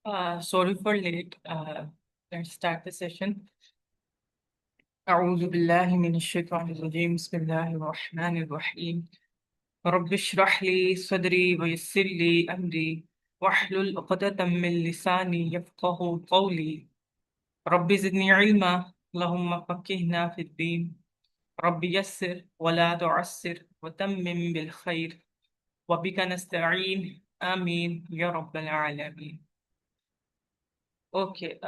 Sorry for late. Let's start the session. أعوذ بالله من الشيطان الرجيم بسم الله الرحمن الرحيم رب اشرح لي صدري ويسر لي أمري واحلل عقدة من لساني يفقه قولي رب زدني علما اللهم فقهنا في الدين رب يسر ولا تعسر وتمم بالخير وبك نستعين آمين يا رب العالمين. Okay,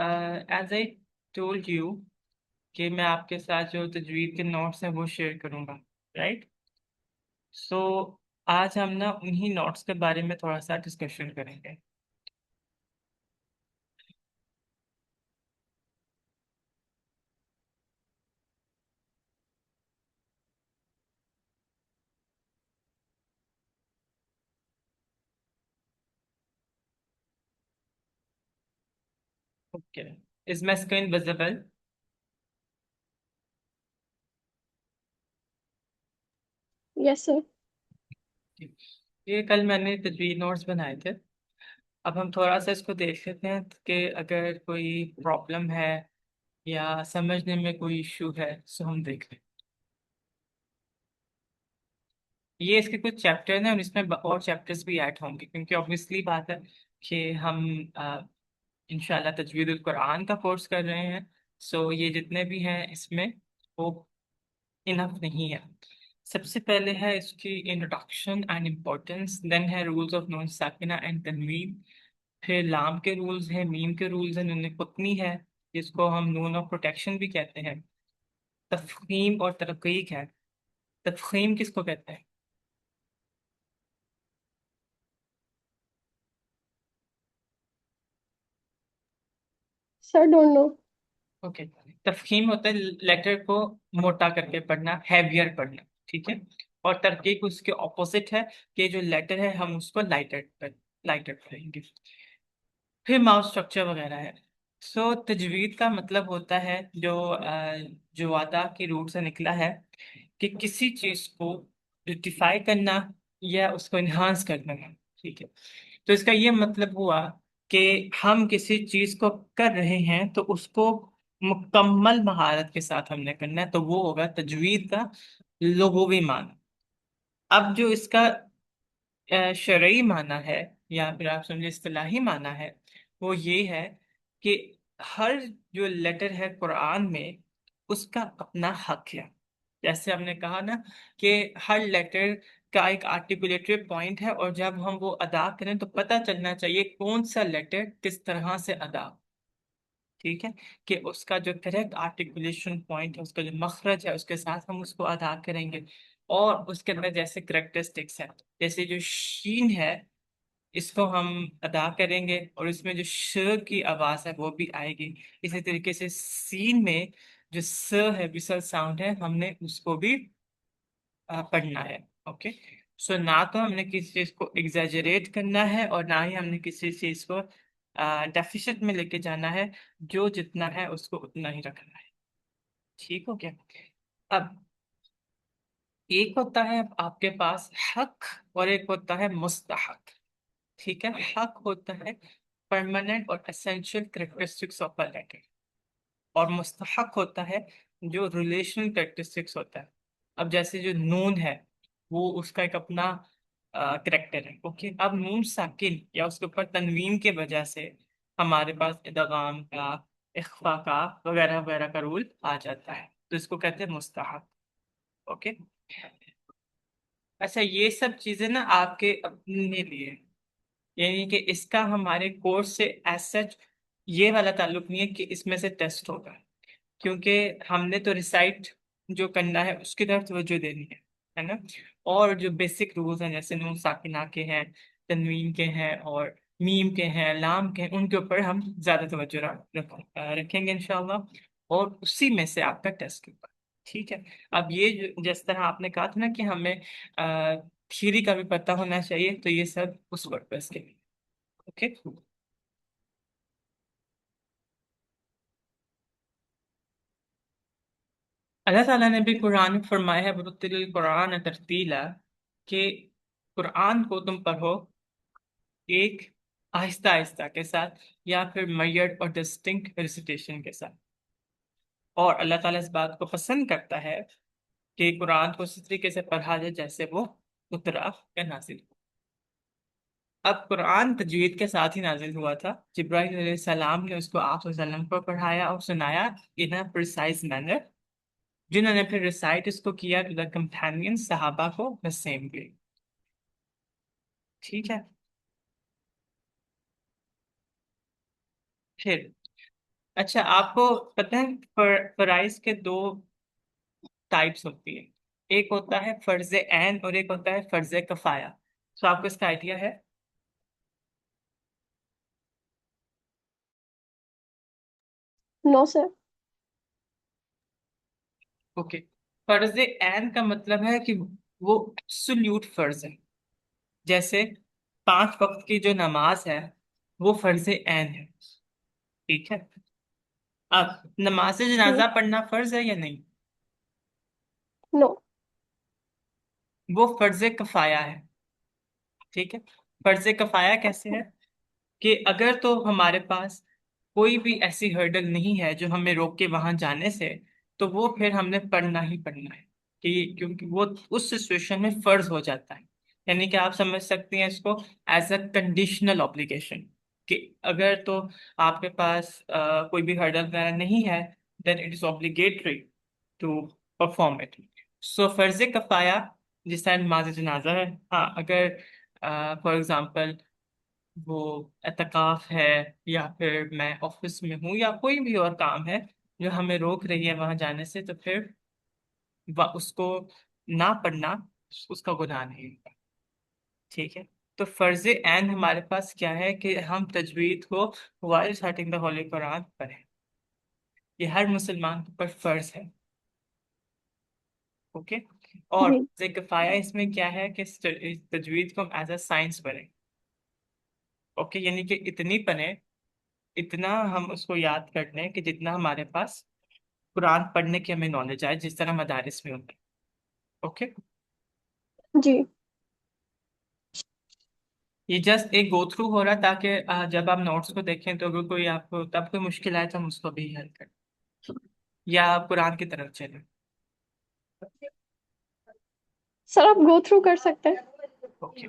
as I told you کہ میں آپ کے ساتھ جو تجوید کے نوٹس ہیں وہ شیئر کروں گا، رائٹ؟ سو آج ہم نا انہی نوٹس کے بارے میں تھوڑا سا ڈسکشن کریں گے. اوکے، از مائی اسکرین ویزیبل؟ یس سر. یہ کل میں نے تجوید نوٹس بنائے تھے. اب ہم تھوڑا سا اس کو دیکھ لیتے ہیں کہ اگر کوئی پرابلم ہے یا سمجھنے میں کوئی ایشو ہے سو ہم دیکھ لیں. یہ اس کے کچھ چیپٹر ہیں اور اس میں اور چیپٹرز بھی ایڈ ہوں گے کیونکہ obviously بات ہے کہ ہم انشاءاللہ تجوید القرآن کا کورس کر رہے ہیں. سو یہ جتنے بھی ہیں اس میں وہ انف نہیں ہے. سب سے پہلے ہے اس کی انٹروڈکشن اینڈ امپورٹنس، دین ہے رولز آف نون ساکنہ اینڈ تنوین، پھر لام کے رولز ہیں، میم کے رولز ہیں، نون قطنی ہے جس کو ہم نون آف پروٹیکشن بھی کہتے ہیں، تفخیم اور ترقیق ہے. تفخیم کس کو کہتے ہیں؟ سر ڈونٹ نو. اوکے، تفخیم ہوتا ہے لیٹر کو موٹا کر کے پڑھنا، ہیویئر پڑھنا، ٹھیک ہے. اور ترقیق اس کے اپوزٹ ہے کہ جو لیٹر ہے ہم اس کو لائٹر پڑھیں گے. پھر ماؤس اسٹرکچر وغیرہ ہے. سو تجوید کا مطلب ہوتا ہے جو وعدہ کے روٹ سے نکلا ہے کہ کسی چیز کو ریٹیفائی کرنا یا اس کو انہانس کرنا، ٹھیک ہے. تو اس کا یہ مطلب ہوا کہ ہم کسی چیز کو کر رہے ہیں تو اس کو مکمل مہارت کے ساتھ ہم نے کرنا ہے، تو وہ ہوگا تجوید کا لغوی معنی. اب جو اس کا شرعی معنی ہے یا پھر آپ سمجھے اصطلاحی معنی ہے وہ یہ ہے کہ ہر جو لیٹر ہے قرآن میں اس کا اپنا حق ہے. جیسے ہم نے کہا نا کہ ہر لیٹر کا ایک آرٹیکولیٹری پوائنٹ ہے اور جب ہم وہ ادا کریں تو پتہ چلنا چاہیے کون سا لیٹر کس طرح سے ادا، ٹھیک ہے، کہ اس کا جو کریکٹ آرٹیکولیشن پوائنٹ ہے، اس کا جو مخرج ہے، اس کے ساتھ ہم اس کو ادا کریں گے. اور اس کے اندر جیسے کریکٹرسٹکس ہیں، جیسے جو شین ہے اس کو ہم ادا کریں گے اور اس میں جو ش کی آواز ہے وہ بھی آئے گی. اسی طریقے سے سین میں جو س ہے وسل ساؤنڈ ہے ہم نے اس کو بھی پڑھنا ہے. اوکے، سو نہ تو ہم نے کسی چیز کو ایگزیجریٹ کرنا ہے اور نہ ہی ہم نے کسی چیز کو ڈیفیشٹ میں لے کے جانا ہے. جو جتنا ہے اس کو اتنا ہی رکھنا ہے. ٹھیک ہو گیا؟ اب ایک ہوتا ہے آپ کے پاس حق اور ایک ہوتا ہے مستحق. ٹھیک ہے، حق ہوتا ہے پرماننٹ اور essential characteristics of a letter, اور مستحق ہوتا ہے جو ریلیشنل کریکٹرسٹکس ہوتا ہے. اب جیسے جو نون ہے وہ اس کا ایک اپنا کریکٹر ہے. اوکے، اب نون ساکن یا اس کے اوپر تنوین کے وجہ سے ہمارے پاس ادغام کا، اخفا کا وغیرہ وغیرہ کا رول آ جاتا ہے، تو اس کو کہتے ہیں مستحق. اوکے، اچھا یہ سب چیزیں نا آپ کے اپنے لیے، یعنی کہ اس کا ہمارے کورس سے ایز سچ یہ والا تعلق نہیں ہے کہ اس میں سے ٹیسٹ ہوگا، کیونکہ ہم نے تو ریسائٹ جو کرنا ہے اس کی طرف توجہ دینی ہے نا. اور جو بیسک رولز ہیں جیسے نون ساکنہ کے ہیں، تنوین کے ہیں اور میم کے ہیں، لام کے ہیں، ان کے اوپر ہم زیادہ توجہ رکھیں گے انشاءاللہ، اور اسی میں سے آپ کا ٹیسٹ ہوگا. ٹھیک ہے. اب یہ جس طرح آپ نے کہا تھا نا کہ ہمیں تھیوری کا بھی پتہ ہونا چاہیے، تو یہ سب اس پرپز کے لیے. اوکے، اللہ تعالیٰ نے بھی قرآن میں فرمایا ہے وَرَتِّلِ الْقُرْآنَ ترتیلا، کہ قرآن کو تم پڑھو ایک آہستہ آہستہ کے ساتھ، یا پھر میئرڈ اور ڈسٹنکٹ ریسیٹیشن کے ساتھ. اور اللہ تعالیٰ اس بات کو پسند کرتا ہے کہ قرآن کو اسی طریقے سے پڑھا جائے جیسے وہ اترا یا نازل ہوا. اب قرآن تجوید کے ساتھ ہی نازل ہوا تھا. جبرائیل علیہ السلام نے اس کو آپ صلی اللہ علیہ وسلم کو پڑھایا اور سنایا ان اے پریسائز مینر، جنہوں نے پھر ریسائٹ اس کو کیا ٹو دا کمپینین، صحابہ کو دا سیم وے. ٹھیک ہے. پھر اچھا، آپ کو پتہ ہے فرائض کے دو ٹائپس ہوتی ہیں. ایک ہوتا ہے فرض عین اور ایک ہوتا ہے فرض کفایہ. تو آپ کو اس کا آئیڈیا ہے؟ نو سر. اوکے. فرض عین کا مطلب ہے کہ وہ ایبسولوٹ فرض ہے. جیسے 5 وقت کی جو نماز ہے وہ فرض عین ہے. ٹھیک ہے. اب نماز جی. جنازہ پڑھنا فرض ہے یا نہیں؟ نو. وہ فرض کفایہ ہے. ٹھیک ہے. فرض کفایہ کیسے ہے؟ کہ اگر تو ہمارے پاس کوئی بھی ایسی ہرڈل نہیں ہے جو ہمیں روک کے وہاں جانے سے، تو وہ پھر ہم نے پڑھنا ہی پڑھنا ہے. کیونکہ وہ اس سچویشن میں فرض ہو جاتا ہے. یعنی کہ آپ سمجھ سکتے ہیں اس کو ایز اے کنڈیشنل obligation، کہ اگر تو آپ کے پاس کوئی بھی ہرڈل وغیرہ نہیں ہے then it is obligatory to perform it. So فرض کفایہ جس طرح نماز جنازہ ہے، ہاں اگر فار ایگزامپل وہ اعتکاف ہے، یا پھر میں آفس میں ہوں، یا کوئی بھی اور کام ہے جو ہمیں روک رہی ہے وہاں جانے سے، تو پھر اس کو نہ پڑھنا اس کا گناہ نہیں ہوگا. ٹھیک ہے. تو فرض عین ہمارے پاس کیا ہے کہ ہم تجوید کو while reciting the ہولی قرآن پڑھیں. یہ ہر مسلمان پر فرض ہے. اوکے. اور جی. فرض کفایہ اس میں کیا ہے کہ تجوید کو ہم ایز اے سائنس پڑھیں. اوکے. یعنی کہ اتنی پڑھیں، اتنا ہم اس کو یاد کر لیں کہ جتنا ہمارے پاس قرآن پڑھنے کی ہمیں نالج آئے، جس طرح مدارس میں ہوتی. اوکے. جی. یہ جسٹ ایک گو تھرو ہو رہا تاکہ جب آپ نوٹس کو دیکھیں تو اگر کوئی آپ کو تب کوئی مشکل آئے تو ہم اس کو بھی حل کریں، یا آپ قرآن کی طرف چلیں. سر آپ گو تھرو کر سکتے ہیں. اوکے.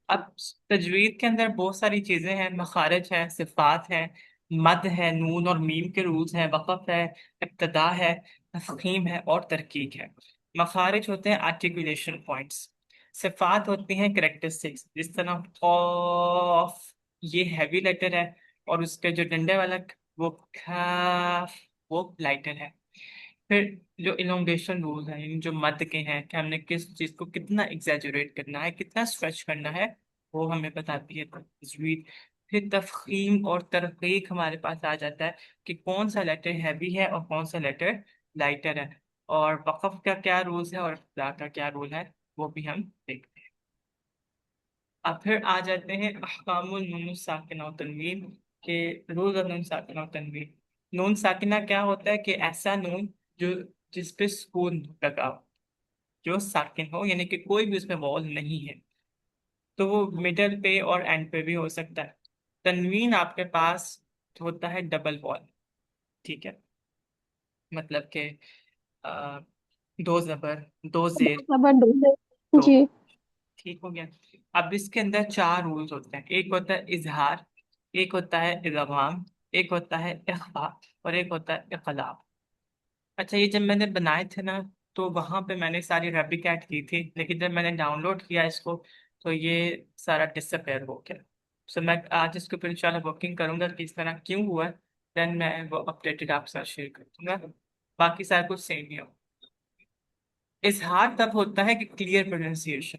اب تجوید کے اندر بہت ساری چیزیں ہیں. مخارج ہے، صفات ہے، مد ہے، نون اور میم کے رولز ہیں، وقف ہے، ابتدا ہے، تفخیم ہے اور ترکیق ہے. مخارج ہوتے ہیں آرٹیکولیشن پوائنٹس. صفات ہوتی ہیں کریکٹرسٹکس، جس طرح قاف یہ ہیوی لیٹر ہے، اور اس کے جو ڈنڈے والا وہ کاف وہ لائٹر ہے. پھر جو الونگیشن رول ہیں، یعنی جو مد کے ہیں کہ ہم نے کس چیز کو کتنا ایگزیجریٹ کرنا ہے، کتنا اسٹریچ کرنا ہے، وہ ہمیں بتاتی ہے تجوید. پھر تفخیم اور ترقیق ہمارے پاس آ جاتا ہے کہ کون سا لیٹر ہیوی ہے اور کون سا لیٹر لائٹر ہے، اور وقف کا کیا رولز ہے اور ابتدا کا کیا رول ہے وہ بھی ہم دیکھتے ہیں. اب پھر آ جاتے ہیں احکام النون ساکنہ و تنوین کے رولز آف نون ساکنہ و تنوین. نون ساکنہ کیا ہوتا ہے کہ ایسا نون جو جس پہ سکون لگا ہو، جو ساکن ہو، یعنی کہ کوئی بھی اس میں وال نہیں ہے، تو وہ مڈل پہ اور اینڈ پہ بھی ہو سکتا ہے. تنوین آپ کے پاس ہوتا ہے ڈبل وال. ٹھیک ہے. مطلب کہ آ، دو زبر، دو زیر، دو. جی. ٹھیک ہو گیا. اب اس کے اندر 4 رولز ہوتے ہیں. ایک ہوتا ہے اظہار، ایک ہوتا ہے ادغام، ایک ہوتا ہے اخفا، اور ایک ہوتا ہے اقلاب. اچھا، یہ جب میں نے بنائے تھے نا تو وہاں پہ میں نے ساری ریپلیکیٹ کی تھی، لیکن جب میں نے ڈاؤن لوڈ کیا اس کو تو یہ سارا ڈس اپیئر ہو گیا. سو میں آج اس کے اوپر انشاءاللہ ورکنگ کروں گا کہ اس طرح کیوں ہوا ہے، دین میں وہ اپڈیٹڈ آپ کے ساتھ شیئر کر دوں گا. باقی سارا کچھ سیم ہی ہو. اظہار تب ہوتا ہے کہ کلیئر پروننسیشن.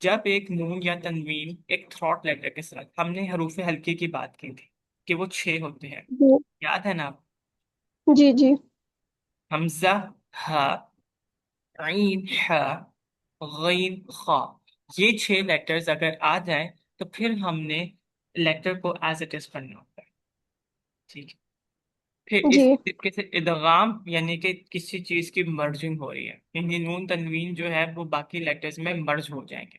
جب ایک نون یا تنوین ایک تھراٹ لیٹر کے ساتھ، ہم نے حروف ہلکے کی بات کی تھی کہ وہ 6 ہوتے ہیں، جی. یاد ہے نا؟ جی. جی. حمزہ، ہا، عین، ہا، غین، خا. یہ 6 لیٹرز اگر آ جائیں تو پھر ہم نے لیٹر کو ایز اٹ از پڑھنا ہوتا ہے. ٹھیک ہے. پھر اس جی. طریقے سے ادغام، یعنی کہ کسی چیز کی مرجنگ ہو رہی ہے، یعنی نون تنوین جو ہے وہ باقی لیٹرز میں مرج ہو جائیں گے.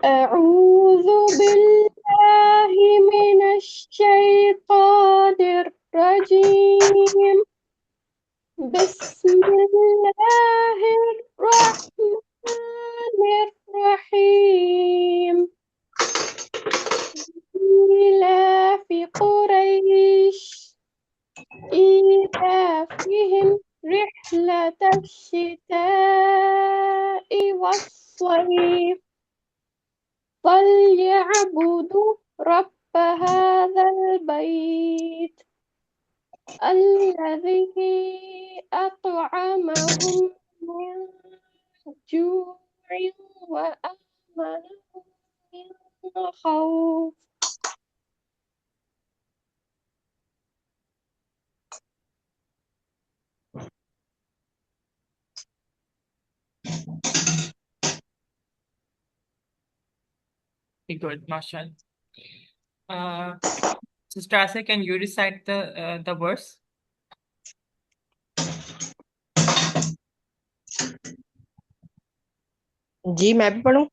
أعوذ بالله من الشيطان الرجيم بسم الله الرحمن الرحيم إيلاف قريش إيلافهم رحلة الشتاء والصيف فليعبدوا رب هذا البيت الذي أطعمهم من جوع وآمنهم من خوف. Good, mashallah. Sister Asya, can you recite the verse? جی میں بھی پڑھوں.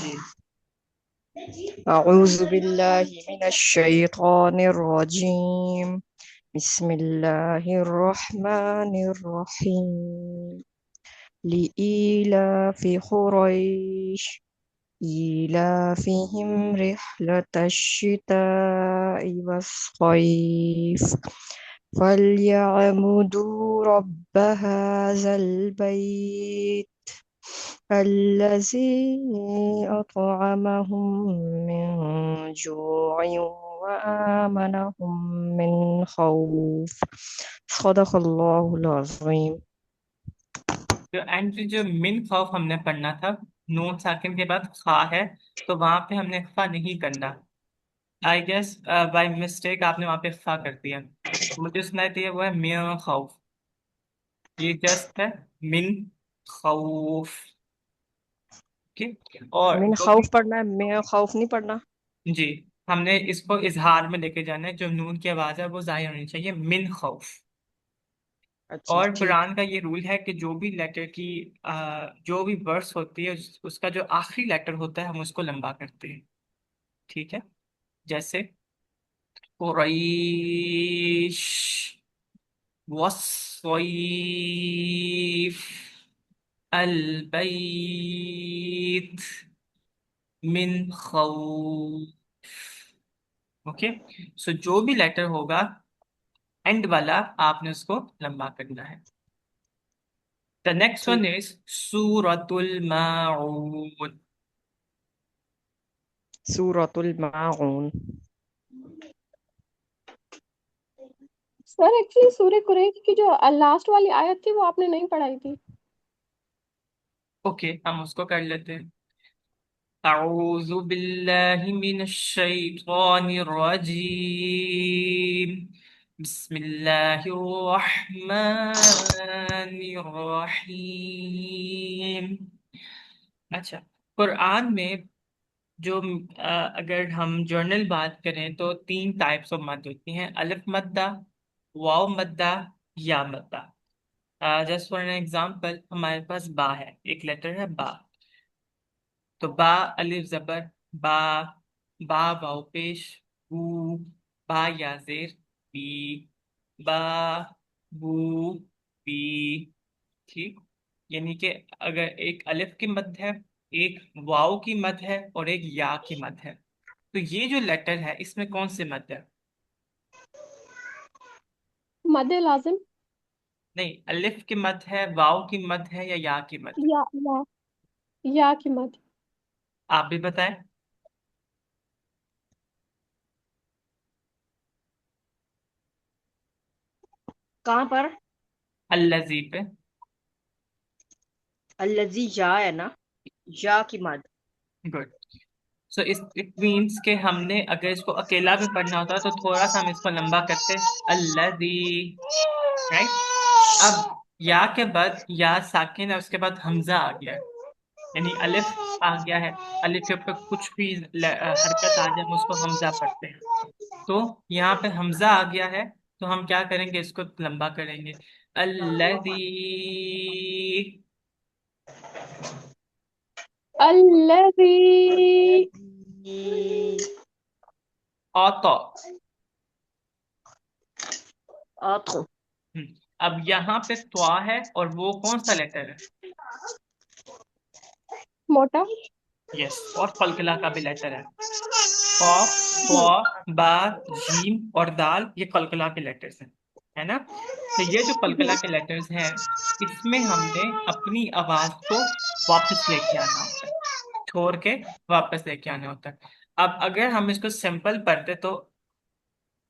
جی. اعوذ باللہ من الشیطان الرجیم. بسم اللہ الرحمن الرحیم. لإيلاف قريش إيلافهم رحلة الشتاء والصيف فليعبدوا رب هذا البيت الذي أطعمهم من جوع وآمنهم من خوف. صدق اللہ العظیم. جو اینڈ جو من خوف ہم نے پڑھنا تھا، نون ساکن کے بعد خا ہے، تو وہاں پہ ہم نے خا نہیں کرنا. آئی گیس بائی مسٹیک آپ نے وہاں پہ خا کر دیا. مجھے سنائی دیا وہ ہے من خوف. یہ جسٹ ہے من خوف. اور من جو بھی خوف پڑھنا ہے, میں خوف نہیں پڑھنا. جی، ہم نے اس کو اظہار میں لے کے جانا ہے. جو نون کی آواز ہے وہ ظاہر ہونی چاہیے، من خوف. اچھا اور ٹھیک. قرآن کا یہ رول ہے کہ جو بھی لیٹر کی جو بھی ورس ہوتی ہے اس کا جو آخری لیٹر ہوتا ہے ہم اس کو لمبا کرتے ہیں. ٹھیک ہے، جیسے قریش، والصيف، البيت، من خوف. اوکے، سو جو بھی لیٹر ہوگا اینڈ والا آپ نے اس کو لمبا کرنا ہے. The next ٹھیک. one is Suratul Ma'un. سورۃ الماعون. سر ایکچولی سورہ قریش کی جو لاسٹ والی آیت تھی وہ آپ نے نہیں پڑھائی تھی. اوکے، ہم اس کو کر لیتے ہیں. أعوذ بالله من الشيطان الرجيم. بسم الله الرحمن الرحيم. اچھا، قرآن میں جو اگر ہم جرنل بات کریں تو تین ٹائپس آف مد ہوتی ہیں: الف مدہ، واو مدہ، یا مدہ. جسٹ فار این ایگزامپل، ہمارے پاس با ہے، ایک لیٹر ہے با. تو با الف زبر با، با واو پیش بو، با یا زیر بی، با بو بی. ٹھیک، یعنی کہ اگر ایک الف کی مد ہے، ایک واو کی مد ہے اور ایک یا کی مد ہے، تو یہ جو لیٹر ہے اس میں کون سے مد ہے؟ مد لازم. نہیں، الف کی مد ہے، واو کی مد ہے، یا کی مد ہے؟ یا کی مد. آپ بھی بتائیں. کہاں پر؟ الذی پہ. الذی یا ہے نا, یا کی مد. گڈ. سو اٹ مینس کہ ہم نے اگر اس کو اکیلا بھی پڑھنا ہوتا تو تھوڑا سا ہم اس کو لمبا کرتے، الذی، رائٹ. اب یا کے بعد یا ساکن ہے، اس کے بعد حمزہ آ گیا ہے، یعنی الف آ گیا ہے. الف کے اوپر کچھ بھی حرکت آ جائے ہم اس کو حمزہ پڑھتے ہیں. تو یہاں پہ حمزہ آ گیا ہے، تو ہم کیا کریں گے؟ اس کو لمبا کریں گے. الذی الذی الذی اعطا. آتو. اب یہاں پہ توا ہے اور وہ کون سا لیٹر ہے؟ موٹا. یس، اور قلقلہ کا بھی لیٹر ہے. قاف، طا، با، جیم اور دال، یہ قلقلہ کے لیٹرز ہیں، ہے نا؟ تو یہ جو قلقلہ کے لیٹرز ہیں اس میں ہم نے اپنی آواز کو واپس لے کے آنا ہوتا ہے، چھوڑ کے واپس لے کے آنا ہوتا ہے. اب اگر ہم اس کو سمپل پڑھتے تو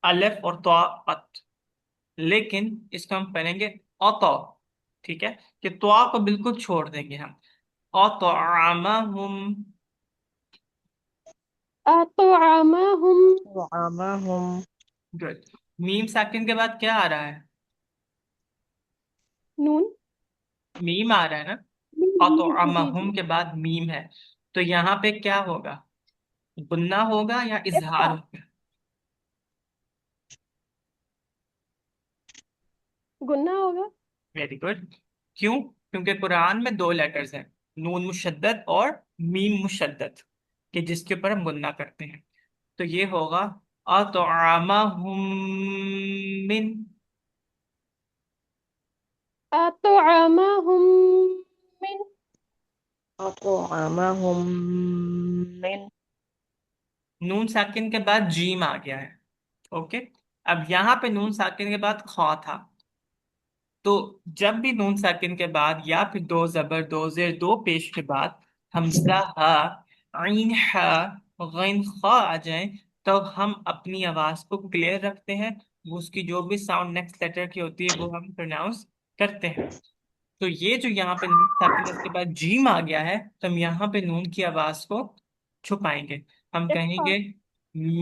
الف اور طا ات، لیکن اس کو ہم پڑھیں گے اوتو، ٹھیک ہے، کہ تو کو بالکل چھوڑ دیں گے ہم. اطعمہم. أطعمهم. طعامهم. گڈ. میم ساکن کے بعد کیا آ رہا ہے؟ نون. میم آ رہا ہے نا. جی جی. اطعمہم کے بعد میم ہے، تو یہاں پہ کیا ہوگا؟ غنہ ہوگا یا اظہار إفتح. ہوگا؟ گننا ہوگا. Very good. کیوں؟ کیونکہ قرآن میں دو لیٹرز ہیں، نون مشدد اور میم مشدد، کہ جس کے اوپر ہم غنہ کرتے ہیں. تو یہ ہوگا اطعمہم من. أطعمهم من. طعامهم من. نون ساکن کے بعد جیم آ گیا ہے. اوکے. اب یہاں پہ نون ساکن کے بعد خا تھا، تو جب بھی نون ساکن کے بعد یا پھر دو زبر دو زیر دو پیش کے بعد حمزہ ہا، عین ہا، غین خا آ جائیں، تو ہم اپنی آواز کو کلیئر رکھتے ہیں. اس کی جو بھی ساؤنڈ نیکسٹ لیٹر کی ہوتی ہے وہ ہم پروناؤنس کرتے ہیں. تو یہ جو یہاں پہ نون ساکن اس کے بعد جیم آ گیا ہے، تو ہم یہاں پہ نون کی آواز کو چھپائیں گے. ہم کہیں إفتح. گے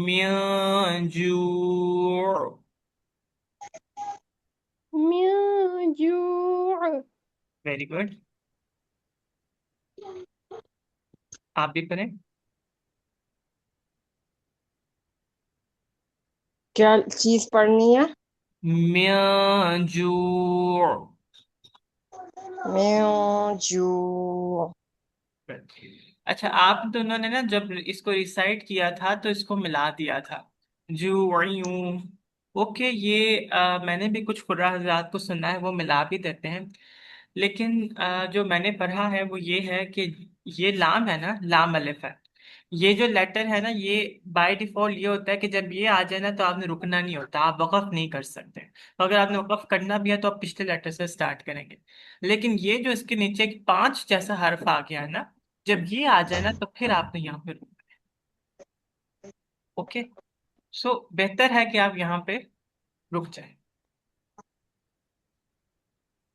من جوع. من جوع. Very good. آپ بھی پڑھیں. کیا چیز پڑھنی ہے؟ من جوع. میں جو. اچھا، آپ دونوں نے نا جب اس کو ریسائٹ کیا تھا تو اس کو ملا دیا تھا، جوعیوں. اوکے، یہ میں نے بھی کچھ قرآن حضرات کو سنا ہے وہ ملا بھی دیتے ہیں، لیکن جو میں نے پڑھا ہے وہ یہ ہے کہ یہ لام ہے نا، لام الف ہے. یہ جو لیٹر ہے نا، یہ بائی ڈیفالٹ یہ ہوتا ہے کہ جب یہ آ جائے نا تو آپ نے رکنا نہیں ہوتا، آپ وقف نہیں کر سکتے. اگر آپ نے وقف کرنا بھی ہے تو آپ پچھلے لیٹر سے سٹارٹ کریں گے. لیکن یہ جو اس کے نیچے ایک 5 جیسا حرف آ گیا ہے نا، جب یہ آ جائے نا تو پھر آپ نے یہاں پہ رکنا ہے. اوکے. سو بہتر ہے کہ آپ یہاں پہ رک جائیں.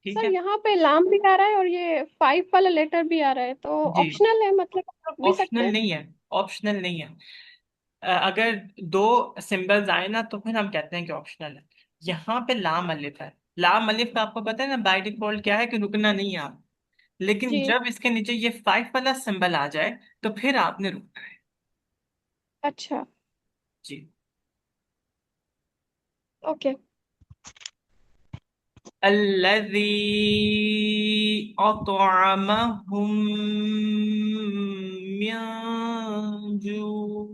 ٹھیک سر ہے. یہاں پہ لام بھی آ رہا ہے اور یہ 5 والا لیٹر بھی آ رہا ہے، تو جی. آپشنل ہے، مطلب آپ رک بھی سکتے آپشنل ہیں. نہیں ہے. آپشنل نہیں ہے. اگر دو سمبلز آئے نا تو پھر ہم کہتے ہیں کہ آپشنل ہے. یہاں پہ لام الف ہے. لام الف کا آپ کو پتہ ہے نا بائی ڈیفالٹ کیا ہے کہ رکنا نہیں ہے آپ. لیکن جی. جب اس کے نیچے یہ 5 والا سمبل آ جائے تو پھر آپ نے رکنا ہے. اچھا. جی. اوکے. الذي أطعمهم من جوع.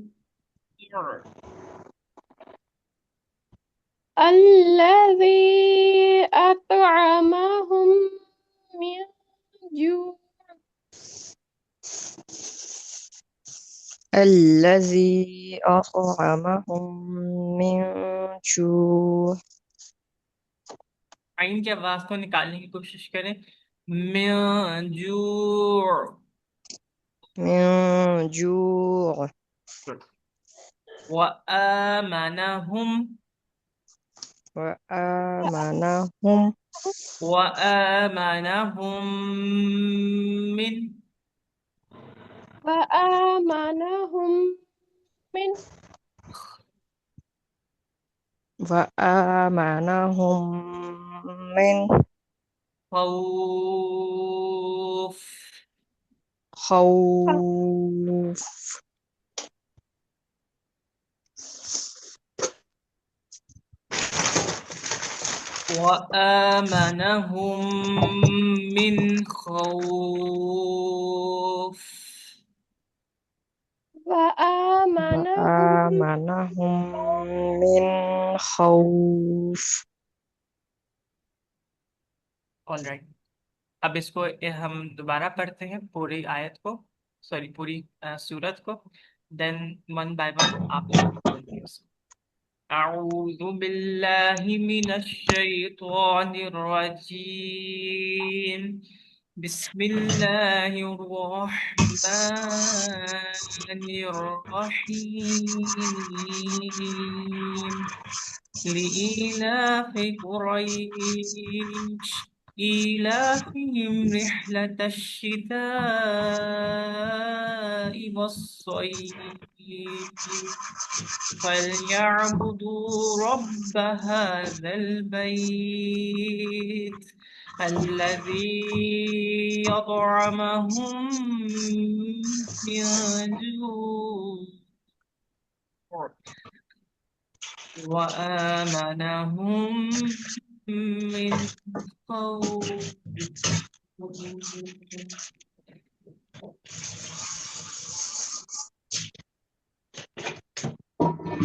الذي أطعمهم من جوع. الذي أطعمهم من جوع. عین کی آواز کو نکالنے کی کوشش کریں. من جوع. من جوع. وآمنهم. وآمنهم. وآمنهم من. وآمنهم من. وآمنهم من خوف. خوف. وآمنهم من خوف. وآمنهم. وآمنهم من خوف. All right. اب اس کو ہم دوبارہ پڑھتے ہیں پوری آیت کو، سوری پوری سورت کو، دین ون بائی ون آپ لوگ پڑھیں گے اس کو. اعوذ باللہ من الشیطان الرجیم، بسم اللہ الرحمن الرحیم. لإيلاف قريش إيلافهم رحلة الشتاء والصيف فليعبدوا رب هذا البيت الذي أطعمهم من جوع وآمنهم من خوف.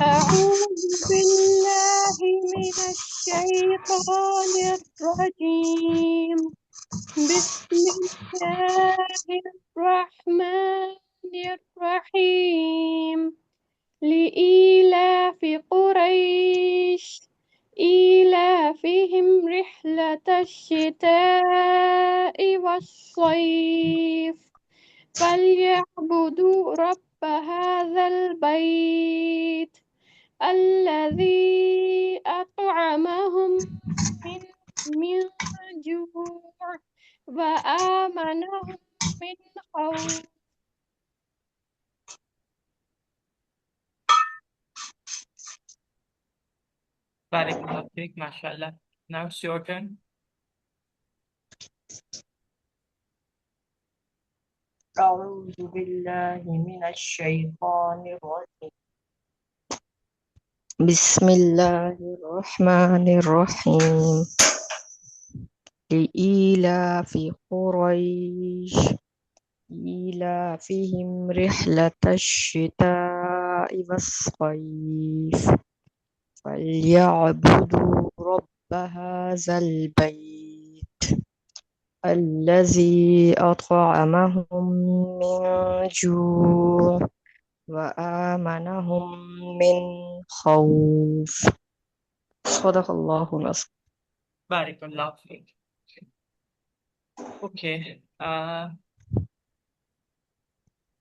أعوذ بالله من الشيطان الرجيم. بسم الله الرحمن الرحيم. لإيلاف قريش إيلافهم رحلة الشتاء والصيف فليعبدوا رب هذا البيت الذي أطعمهم من جوع وآمنهم من خوف. Barakallah fiik, mashallah. Now it's your turn. أعوذ بالله من الشيطان الرجيم بسم الله الرحمن الرحيم لإيلاف قريش إيلافهم رحلة الشتاء والصيف فليعبدوا رب هذا البيت الذي أطعمهم من جوع وآمنهم من خوف صدق الله العظيم. Barakallah fiik. Okay.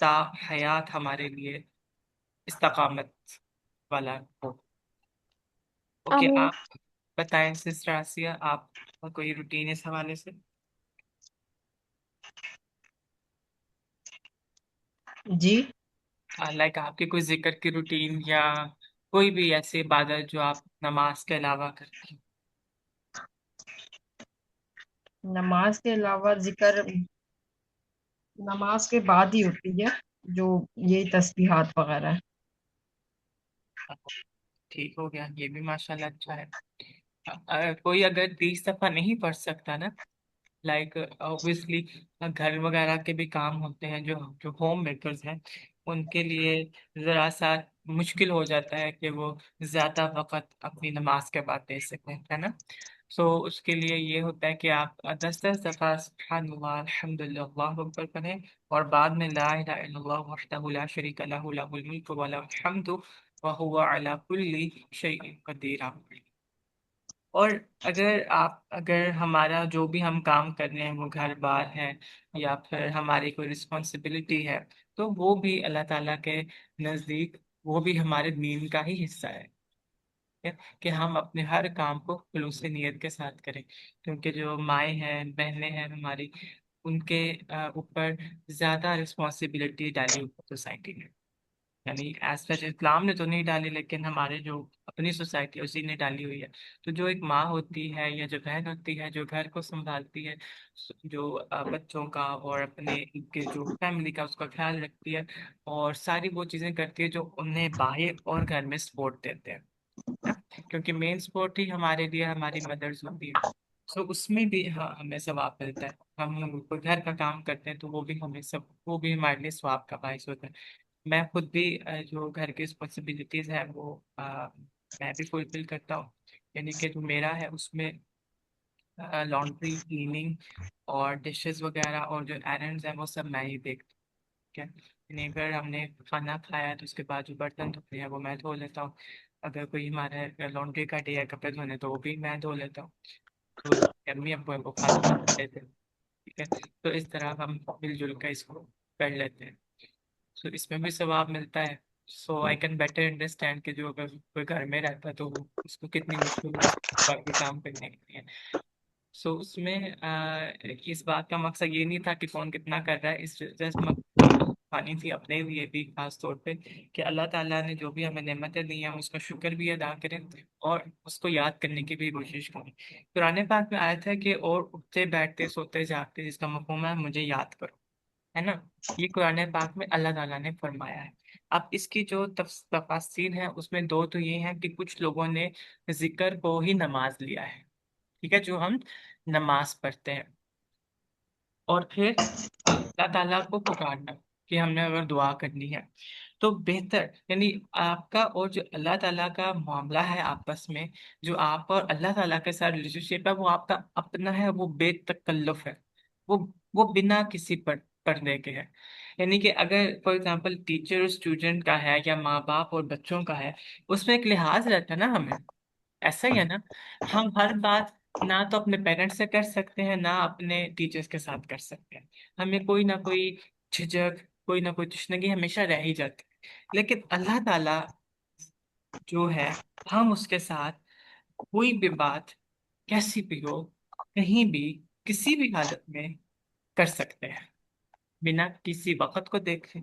تا حیات ہمارے لیے استقامت والا ہو. اوکے، آمین. آپ بتائیں سسٹر آسیہ، آپ کا کوئی روٹین اس حوالے سے؟ جی. لائک آپ کی کوئی ذکر کی روٹین یا کوئی بھی ایسی عبادت جو آپ نماز کے علاوہ کرتی ہیں؟ نماز کے علاوہ ذکر نماز کے بعد ہی ہوتی ہے، جو یہ تسبیحات وغیرہ ہے. ٹھیک ہو گیا، یہ بھی ماشاءاللہ اچھا ہے. کوئی اگر 20 دفعہ نہیں پڑھ سکتا نا، لائک اوبیسلی گھر وغیرہ کے بھی کام ہوتے ہیں، جو جو ہوم میکرز ہیں ان کے لیے ذرا سا مشکل ہو جاتا ہے کہ وہ زیادہ وقت اپنی نماز کے بعد دے سکیں، ہے نا. سو اس کے لیے یہ ہوتا ہے کہ آپ 10 10 دفعہ سبحان اللہ الحمد للہ اللہ اکبر پڑھیں، اور بعد میں لا الہ الا اللہ وحدہ لا شریک لہ لہ الملک ولہ الحمد وہو علی کل شیء قدیر. اور اگر ہمارا جو بھی ہم کام کر رہے ہیں وہ گھر بار ہے یا پھر ہماری کوئی رسپانسبلٹی ہے، تو وہ بھی اللہ تعالیٰ کے نزدیک وہ بھی ہمارے دین کا ہی حصہ ہے، ٹھیک ہے؟ کہ ہم اپنے ہر کام کو خلوص نیت کے ساتھ کریں، کیونکہ جو مائیں ہیں بہنیں ہیں ہماری، ان کے اوپر زیادہ رسپانسبلٹی ڈالی ہوئی سوسائٹی نے. یعنی ایز سچ اسلام نے تو نہیں ڈالی، لیکن ہمارے جو اپنی سوسائٹی ہے اسی نے ڈالی ہوئی ہے. تو جو ایک ماں ہوتی ہے یا جو بہن ہوتی ہے جو گھر کو سنبھالتی ہے، جو بچوں کا اور اپنے کے جو فیملی کا اس کا خیال رکھتی ہے، اور ساری وہ چیزیں کرتی ہے جو انہیں باہر اور گھر میں سپورٹ دیتے ہیں نا. کیونکہ مین سپورٹ ہی ہمارے لیے ہماری مدرس ہوتی ہے. سو اس میں بھی ہمیں ثواب ملتا ہے. ہم کوئی گھر کا کام کرتے ہیں تو وہ بھی وہ بھی ہمارے لیے ثواب کا باعث ہوتا ہے. میں خود بھی جو گھر کی رسپانسبلٹیز ہیں وہ میں بھی فلفل کرتا ہوں. یعنی کہ جو میرا ہے اس میں لانڈری کلیننگ اور ڈشز وغیرہ اور جو ایرنڈز ہیں وہ سب میں ہی دیکھتا ہوں. ٹھیک ہے، یعنی اگر ہم نے کھانا کھایا ہے تو اس کے بعد جو برتن دھوتے ہیں وہ میں دھو لیتا ہوں. اگر کوئی ہمارے لانڈری کا ڈے ہے کپڑے دھونے تو وہ بھی میں دھو لیتا ہوں. تو امی ابو کو کھانا دیتے ہیں. ٹھیک ہے، تو اس طرح ہم مل جل کر اس کو کر لیتے ہیں. سو اس میں بھی ثواب ملتا ہے. سو آئی کین بیٹر انڈرسٹینڈ کہ جو اگر کوئی گھر میں رہتا ہے تو اس کو کتنی مشکل ہوتی ہے باقی کام کرنے کے لیے. سو اس میں اس بات کا مقصد یہ نہیں تھا کہ کون کتنا کر رہا ہے، اس جسٹ پانی تھی اپنے لیے بھی خاص طور پہ کہ اللہ تعالیٰ نے جو بھی ہمیں نعمتیں دی ہیں اس کا شکر بھی ادا کریں اور اس کو یاد کرنے کی بھی کوشش کریں. قرآن پاک میں آیا تھا کہ اور اٹھتے بیٹھتے سوتے جاگتے، جس کا مفہوم ہے مجھے یاد کرو، ہے نا. یہ قرآن پاک میں اللہ تعالیٰ نے فرمایا ہے. اب اس کی جو تفاصیر ہیں اس میں دو تو یہ ہیں کہ کچھ لوگوں نے ذکر کو ہی نماز لیا ہے، ٹھیک ہے، جو ہم نماز پڑھتے ہیں، اور پھر اللہ تعالیٰ کو پکارنا کہ ہم نے اگر دعا کرنی ہے تو بہتر، یعنی آپ کا اور جو اللہ تعالیٰ کا معاملہ ہے آپس میں، جو آپ اور اللہ تعالیٰ کے ساتھ ریلیشن شپ ہے وہ آپ کا اپنا ہے، وہ بے تکلف ہے، وہ وہ بنا کسی پردے کے ہے. یعنی کہ اگر فار ایگزامپل ٹیچر اور اسٹوڈنٹ کا ہے یا ماں باپ اور بچوں کا ہے، اس میں ایک لحاظ رہتا ہے نا ہمیں. ایسا ہی ہے نا، ہم ہر بات نہ تو اپنے پیرنٹس سے کر سکتے ہیں نہ اپنے ٹیچرس کے ساتھ کر سکتے ہیں. ہمیں کوئی نہ کوئی جھجک، کوئی نہ کوئی تشنگی ہمیشہ رہ ہی جاتی ہے. لیکن اللہ تعالیٰ جو ہے، ہم اس کے ساتھ کوئی بھی بات کیسی بھی ہو، کہیں بھی، کسی بھی حالت میں کر سکتے ہیں، بنا کسی وقت کو دیکھے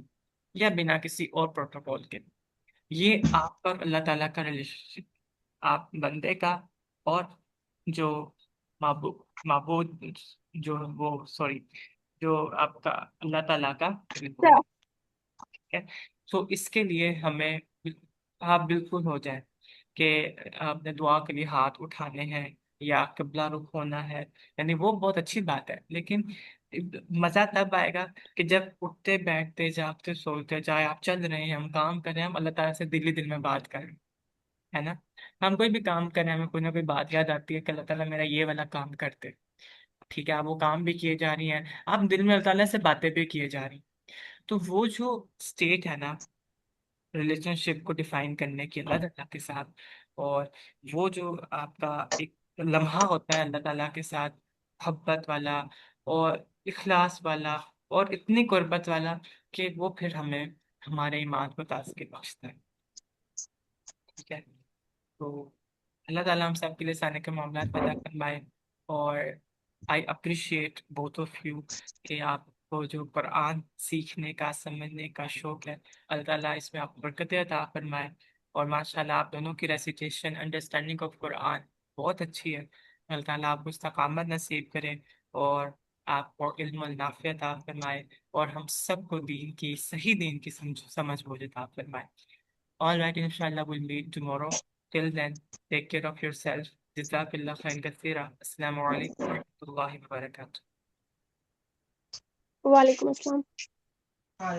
یا بنا کسی اور پروٹوکول کے. یہ آپ اور اللہ تعالیٰ کا ریلیشن، آپ بندے کا اور جو معبود جو وہ سوری جو آپ کا اللہ تعالیٰ کا کیا؟ ہے. تو اس کے لیے ہمیں آپ بالکل ہو جائے کہ آپ نے دعا کے لیے ہاتھ اٹھانے ہیں یا قبلہ رخ ہونا ہے، یعنی وہ بہت اچھی بات ہے. لیکن مزہ تب آئے گا کہ جب اٹھتے بیٹھتے جاگتے سوتے، چاہے آپ چل رہے ہیں، ہم کام کر رہے ہیں، ہم اللہ تعالیٰ سے دل ہی دل میں بات کریں، ہے نا. ہم کوئی بھی کام کریں ہمیں کوئی نہ کوئی بات یاد آتی ہے کہ اللہ تعالیٰ میرا یہ والا کام کرتے. ٹھیک ہے، آپ وہ کام بھی کیے جا رہی ہیں، آپ دل میں اللہ تعالیٰ سے باتیں بھی کیے جا رہی ہیں. تو وہ جو اسٹیٹ ہے نا ریلیشن شپ کو ڈیفائن کرنے کی اللہ تعالیٰ کے ساتھ، اور وہ جو آپ کا ایک لمحہ ہوتا ہے اللہ تعالیٰ کے ساتھ، محبت والا اور اخلاص والا اور اتنی قربت والا، کہ وہ پھر ہمیں ہمارے ایمان کو تازگی بخشتا ہے. ٹھیک ہے. تو اللہ تعالیٰ ہم سب کے لیے آنے کے معاملات پیدا فرمائے. اور I appreciate both of you کہ آپ کو جو قرآن سیکھنے کا سمجھنے کا شوق ہے، اللہ تعالیٰ اس میں آپ کو برکت عطا فرمائے. اور ماشاء اللہ آپ دونوں کی ریسیٹیشن انڈرسٹینڈنگ آف قرآن بہت اچھی ہے. اللہ تعالیٰ آپ کو استقامت نصیب کرے اور آپ کو علم النافع عطا فرمائے، اور ہم سب کو دین کی صحیح دین کی سمجھ بوجھ عطا فرمائے. All right, inshallah, we'll meet tomorrow. Till then, take care of yourself. Jazakallah khair kathira. Assalamu alaikum wa rahmatullahi wa barakatuh. وعلیکم السلام. ہاں